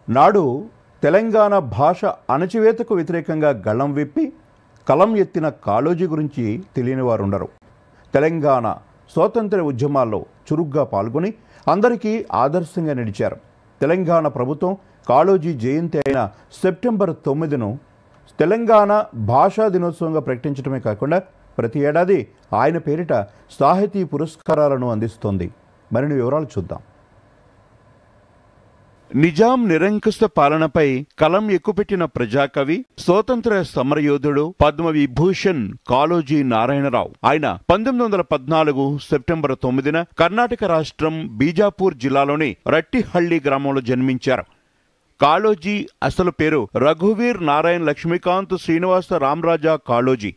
నాడు తెలంగాణ భాష అణచివేతకు వ్యతిరేకంగా గళం విప్పి కలం ఎత్తిన కాళోజీ గురించి తెలియని వారు ఉండరు. తెలంగాణ స్వాతంత్ర్య ఉద్యమాల్లో చురుగ్గా పాల్గొని అందరికీ ఆదర్శంగా నిలిచారు. తెలంగాణ ప్రభుత్వం కాళోజీ జయంతి అయిన సెప్టెంబర్ 9ను తెలంగాణ భాషా దినోత్సవంగా ప్రకటించడమే కాకుండా ప్రతి ఏడాది ఆయన పేరిట సాహితీ పురస్కారాలను అందిస్తోంది. మరిన్ని వివరాలు చూద్దాం. నిజాం నిరంకుశ పాలనపై కలం ఎక్కుపెట్టిన ప్రజాకవి, స్వాతంత్ర సమరయోధుడు, పద్మవిభూషణ్ కాళోజీ నారాయణరావు. ఆయన 1914 సెప్టెంబర్ 9న కర్ణాటక రాష్ట్రం బీజాపూర్ జిల్లాలోని రట్టిహళ్లి గ్రామంలో జన్మించారు. కాళోజీ అసలు పేరు రఘువీర్ నారాయణ్ లక్ష్మీకాంత్ శ్రీనివాస రామరాజా కాళోజీ.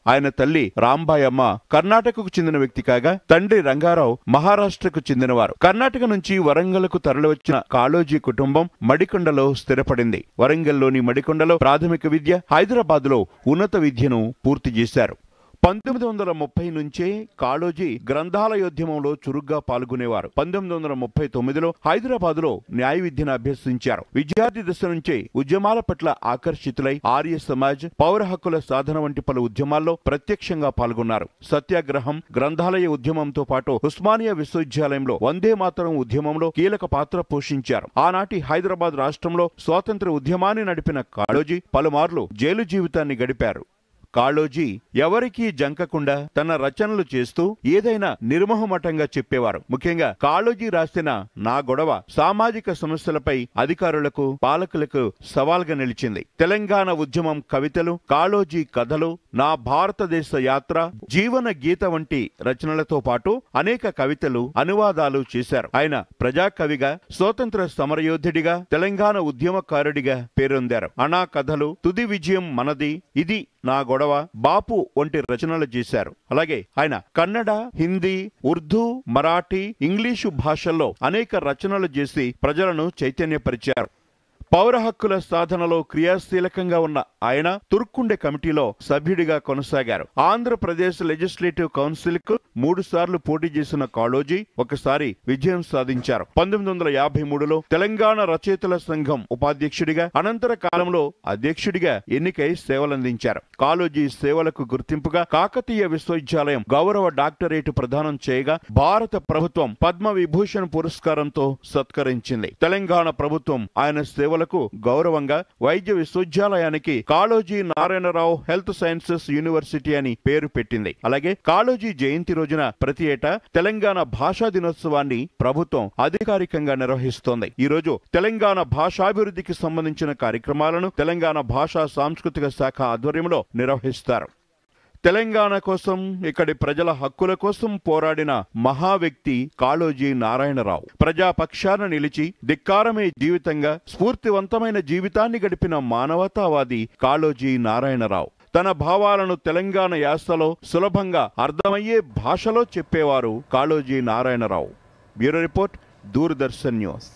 ఆయన తల్లి రాంబాయమ్మ కర్ణాటకకు చెందిన వ్యక్తి కాగా తండ్రి రంగారావు మహారాష్ట్రకు చెందినవారు. కర్ణాటక నుంచి వరంగల్కు తరలివచ్చిన కాళోజీ కుటుంబం మడికొండలో స్థిరపడింది. వరంగల్లోని మడికొండలో ప్రాథమిక విద్య, హైదరాబాద్లో ఉన్నత విద్యను పూర్తి చేశారు. 1930 నుంచే కాళోజీ గ్రంథాలయోద్యమంలో చురుగ్గా పాల్గొనేవారు. 1939లో హైదరాబాద్లో న్యాయ విద్యను అభ్యసించారు. విద్యార్థి దశ నుంచే ఉద్యమాల పట్ల ఆకర్షితులై ఆర్య సమాజ్, పౌర హక్కుల సాధన వంటి పలు ఉద్యమాల్లో ప్రత్యక్షంగా పాల్గొన్నారు. సత్యాగ్రహం, గ్రంథాలయ ఉద్యమంతో పాటు ఉస్మానియా విశ్వవిద్యాలయంలో వందే మాతరం ఉద్యమంలో కీలక పాత్ర పోషించారు. ఆనాటి హైదరాబాద్ రాష్ట్రంలో స్వాతంత్ర ఉద్యమాన్ని నడిపిన కాళోజీ పలుమార్లు జైలు జీవితాన్ని గడిపారు. కాళోజీ ఎవరికీ జంకకుండా తన రచనలు చేస్తూ ఏదైనా నిర్మోహమటంగా చెప్పేవారు. ముఖ్యంగా కాళోజీ రాసిన నా గొడవ సామాజిక సమస్యలపై అధికారులకు, పాలకులకు సవాల్గా నిలిచింది. తెలంగాణ ఉద్యమం కవితలు, కాళోజీ కథలు, నా భారతదేశ యాత్ర, జీవన గీత వంటి రచనలతో పాటు అనేక కవితలు, అనువాదాలు చేశారు. ఆయన ప్రజాకవిగా, స్వాతంత్ర సమరయోధుడిగా, తెలంగాణ ఉద్యమకారుడిగా పేరొందారు. అనా కథలు, తుది విజయం మనది, ఇది నా గొడవ, బాపు వంటి రచనలు చేశారు. అలాగే ఆయన కన్నడ, హిందీ, ఉర్దూ, మరాఠీ, ఇంగ్లీషు భాషల్లో అనేక రచనలు చేసి ప్రజలను చైతన్యపరిచారు. పౌర హక్కుల సాధనలో క్రియాశీలకంగా ఉన్న ఆయన తుర్కుండే కమిటీలో సభ్యుడిగా కొనసాగారు. ఆంధ్రప్రదేశ్ లెజిస్లేటివ్ కౌన్సిల్ కు 3 సార్లు పోటీ చేసిన కాళోజీ ఒకసారి విజయం సాధించారు. 1953లో తెలంగాణ రచయితల సంఘం ఉపాధ్యక్షుడిగా, అనంతర కాలంలో అధ్యక్షుడిగా ఎన్నికై సేవలందించారు. కాళోజీ సేవలకు గుర్తింపుగా కాకతీయ విశ్వవిద్యాలయం గౌరవ డాక్టరేట్ ప్రదానం చేయగా భారత ప్రభుత్వం పద్మ విభూషణ్ పురస్కారంతో సత్కరించింది. తెలంగాణ ప్రభుత్వం ఆయన సేవలకు గౌరవంగా వైద్య విశ్వవిద్యాలయానికి Kaloji Narayanarao health sciences university అని పేరు పెట్టింది. అలాగే కాళోజీ జయంతి రోజున ప్రతి ఏటా తెలంగాణ భాషా దినోత్సవాన్ని ప్రభుత్వం అధికారికంగా నిర్వహిస్తోంది. ఈ రోజు తెలంగాణ భాషాభివృద్ధికి సంబంధించిన కార్యక్రమాలను తెలంగాణ భాషా సాంస్కృతిక శాఖ ఆధ్వర్యంలో నిర్వహిస్తారు. తెలంగాణ కోసం, ఇక్కడి ప్రజల హక్కుల కోసం పోరాడిన మహా వ్యక్తి కాళోజీ నారాయణరావు. ప్రజాపక్షాన నిలిచి ధిక్కారమే జీవితంగా స్ఫూర్తివంతమైన జీవితాన్ని గడిపిన మానవతావాది కాళోజీ నారాయణరావు. తన భావాలను తెలంగాణ యాసలో సులభంగా అర్థమయ్యే భాషలో చెప్పేవారు Kaloji Narayanarao. Bureau report, Doordarshan news.